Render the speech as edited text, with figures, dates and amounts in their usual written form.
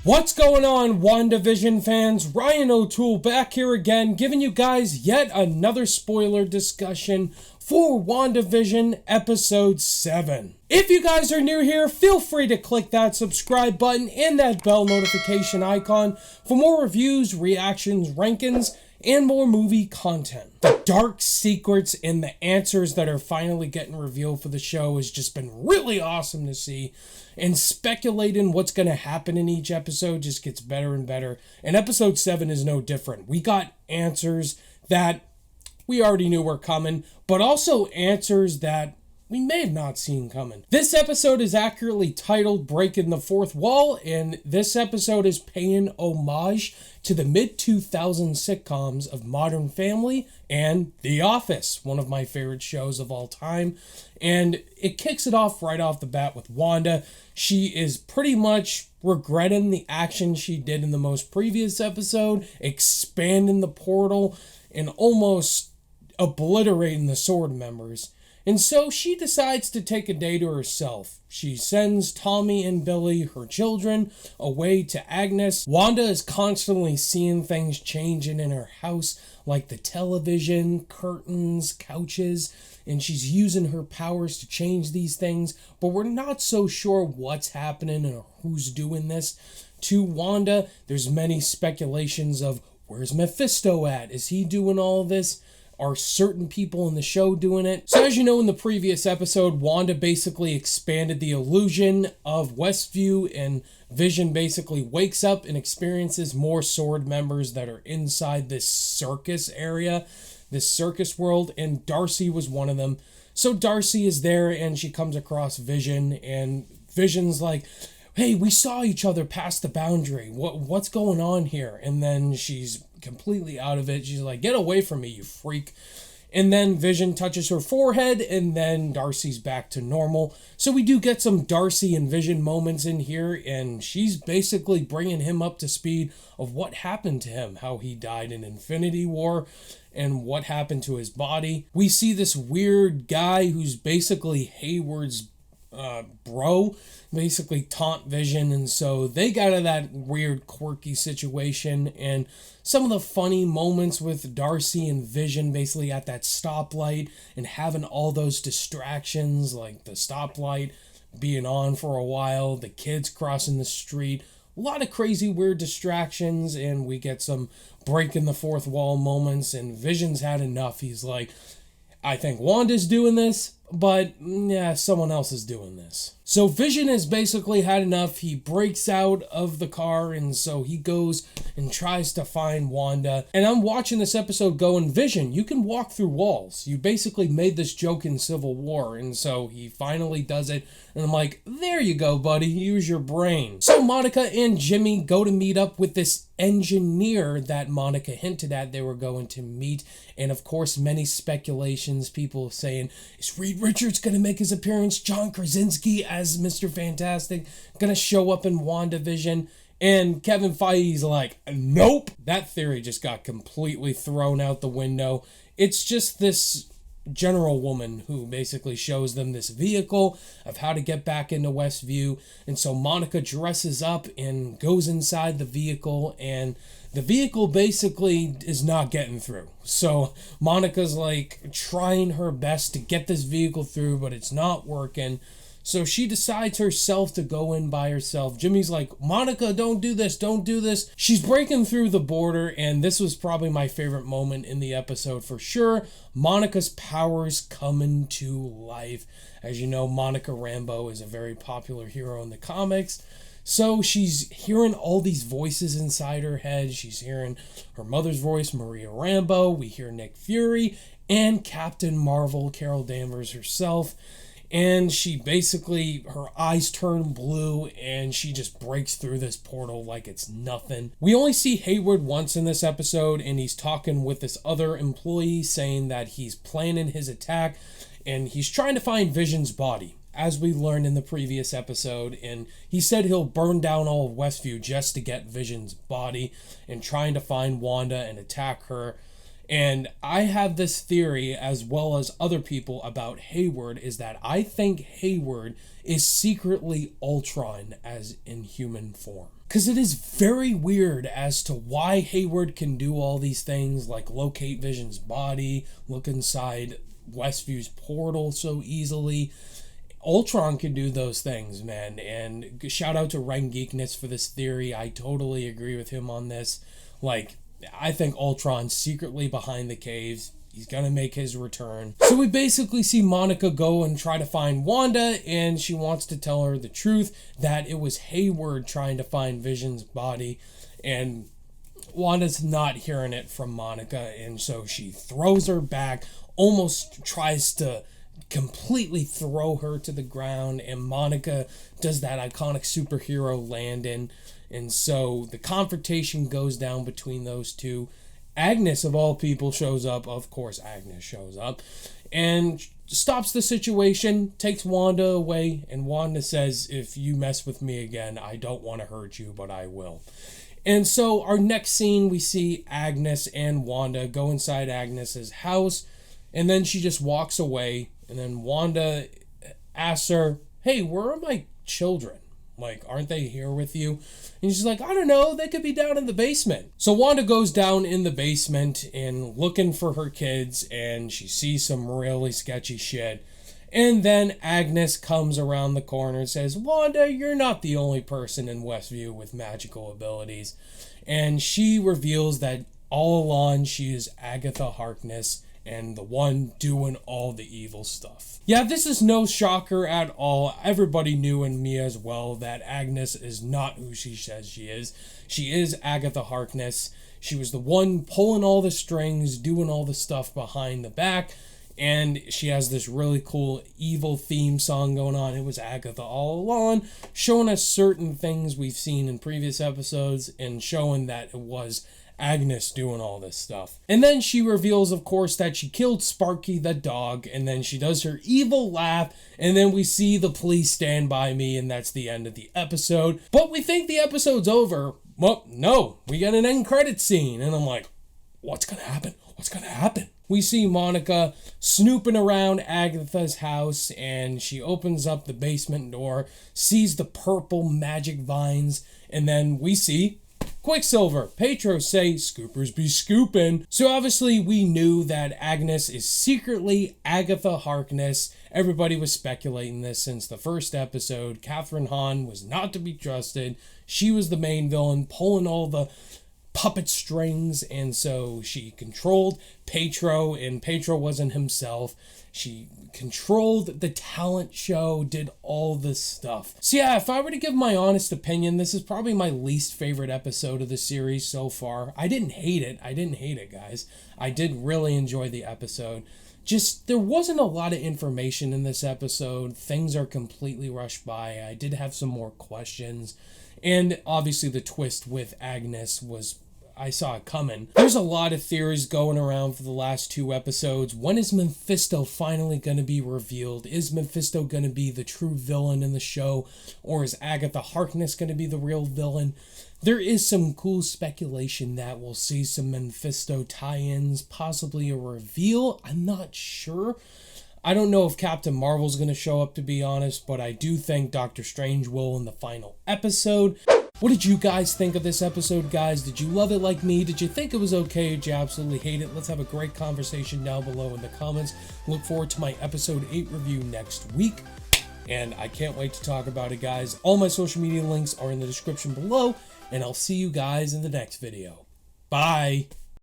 What's going on, WandaVision fans? Ryan O'Toole back here again, giving you guys yet another spoiler discussion for WandaVision Episode 7. If you guys are new here, feel free to click that subscribe button and that bell notification icon for more reviews, reactions, rankings, and more movie content. The dark secrets and the answers that are finally getting revealed for the show has just been really awesome to see. And speculating what's going to happen in each episode just gets better and better. And episode 7 is no different. We got answers that we already knew were coming, but also answers that we may have not seen coming. This episode is accurately titled Breaking the Fourth Wall, and this episode is paying homage to the mid-2000s sitcoms of Modern Family and The Office, one of my favorite shows of all time. And it kicks it off right off the bat with Wanda. She is pretty much regretting the action she did in the most previous episode, expanding the portal and almost obliterating the Sword members. And so she decides to take a day to herself. She sends Tommy and Billy, her children, away to Agnes. Wanda is constantly seeing things changing in her house, like the television, curtains, couches, and she's using her powers to change these things, but we're not so sure what's happening or who's doing this. To Wanda, there's many speculations of, where's Mephisto at? Is he doing all this? Are certain people in the show doing it? So as you know, in the previous episode, Wanda basically expanded the illusion of Westview, and Vision basically wakes up and experiences more Sword members that are inside this circus area, this circus world, and Darcy was one of them. So Darcy is there and she comes across Vision, and Vision's like, hey, we saw each other past the boundary. What's going on here? And then she's completely out of it. She's like, get away from me, you freak. And then Vision touches her forehead, and then Darcy's back to normal. So we do get some Darcy and Vision moments in here, and she's basically bringing him up to speed of what happened to him, how he died in Infinity War, and what happened to his body. We see this weird guy who's basically Hayward's bro, basically taunt Vision, and so they got out of that weird quirky situation. And some of the funny moments with Darcy and Vision basically at that stoplight and having all those distractions, like the stoplight being on for a while, the kids crossing the street, a lot of crazy weird distractions, and we get some breaking the fourth wall moments, and Vision's had enough. He's like, I think Wanda's doing this, but yeah, someone else is doing this. So Vision has basically had enough. He breaks out of the car, and so he goes and tries to find Wanda. And I'm watching this episode going, Vision, you can walk through walls. You basically made this joke in Civil War, and so he finally does it. And I'm like, there you go, buddy. Use your brain. So Monica and Jimmy go to meet up with this engineer that Monica hinted at they were going to meet. And of course, many speculations, people saying, is Reed Richards going to make his appearance? John Krasinski as Mr. Fantastic going to show up in WandaVision? And Kevin Feige's like, nope. That theory just got completely thrown out the window. It's just this general woman who basically shows them this vehicle of how to get back into Westview. And so Monica dresses up and goes inside the vehicle, and the vehicle basically is not getting through. So Monica's like trying her best to get this vehicle through, but it's not working. So she decides herself to go in by herself. Jimmy's like, Monica, don't do this, don't do this. She's breaking through the border, and this was probably my favorite moment in the episode for sure. Monica's powers coming to life. As you know, Monica Rambeau is a very popular hero in the comics. So she's hearing all these voices inside her head. She's hearing her mother's voice, Maria Rambeau. We hear Nick Fury and Captain Marvel, Carol Danvers herself. And she basically, her eyes turn blue, and she just breaks through this portal like it's nothing. We only see Hayward once in this episode, and he's talking with this other employee saying that he's planning his attack, and he's trying to find Vision's body, as we learned in the previous episode. And he said he'll burn down all of Westview just to get Vision's body, and trying to find Wanda and attack her. And I have this theory, as well as other people, about Hayward, is that I think Hayward is secretly Ultron as in human form. Because it is very weird as to why Hayward can do all these things, like locate Vision's body, look inside Westview's portal so easily. Ultron can do those things, man. And shout out to Ren Geekness for this theory. I totally agree with him on this. Like, I think Ultron's secretly behind the caves. He's gonna make his return. So we basically see Monica go and try to find Wanda, and she wants to tell her the truth, that it was Hayward trying to find Vision's body, and Wanda's not hearing it from Monica, and so she throws her back, almost tries to completely throw her to the ground, and Monica does that iconic superhero landing. And so the confrontation goes down between those two. Agnes, of all people, shows up. Of course, Agnes shows up and stops the situation, takes Wanda away, and Wanda says, if you mess with me again, I don't want to hurt you, but I will. And so our next scene, we see Agnes and Wanda go inside Agnes's house, and then she just walks away, and then Wanda asks her, hey, where are my children? Like, aren't they here with you? And she's like, I don't know, they could be down in the basement. So Wanda goes down in the basement and looking for her kids, and she sees some really sketchy shit. And then Agnes comes around the corner and says, Wanda, you're not the only person in Westview with magical abilities. And she reveals that all along she is Agatha Harkness, and the one doing all the evil stuff. Yeah, this is no shocker at all. Everybody knew, and me as well, that Agnes is not who she says she is. She is Agatha Harkness. She was the one pulling all the strings, doing all the stuff behind the back, and she has this really cool evil theme song going on. It was Agatha all along, showing us certain things we've seen in previous episodes, and showing that it was Agnes doing all this stuff. And then she reveals, of course, that she killed Sparky the dog, and then she does her evil laugh, and then we see the police stand by me, and that's the end of the episode. But we think the episode's over. Well, no, we get an end credit scene, and I'm like, what's gonna happen? What's gonna happen? We see Monica snooping around Agatha's house, and she opens up the basement door, sees the purple magic vines, and then we see Quicksilver. Petro say, scoopers be scooping. So obviously we knew that Agnes is secretly Agatha Harkness. Everybody was speculating this since the first episode. Catherine Hahn was not to be trusted. She was the main villain, pulling all the puppet strings, and so she controlled Petro, and Petro wasn't himself. She controlled the talent show, did all this stuff. So yeah, if I were to give my honest opinion, this is probably my least favorite episode of the series so far. I didn't hate it, guys. I did really enjoy the episode. Just, there wasn't a lot of information in this episode. Things are completely rushed by. I did have some more questions. And obviously the twist with Agnes was, I saw it coming. There's a lot of theories going around for the last 2 episodes. When is Mephisto finally going to be revealed? Is Mephisto going to be the true villain in the show? Or is Agatha Harkness going to be the real villain? There is some cool speculation that we'll see some Mephisto tie-ins, possibly a reveal. I'm not sure. I don't know if Captain Marvel's going to show up, to be honest, but I do think Doctor Strange will in the final episode. What did you guys think of this episode, guys? Did you love it like me? Did you think it was okay? Did you absolutely hate it? Let's have a great conversation down below in the comments. Look forward to my episode 8 review next week. And I can't wait to talk about it, guys. All my social media links are in the description below. And I'll see you guys in the next video. Bye!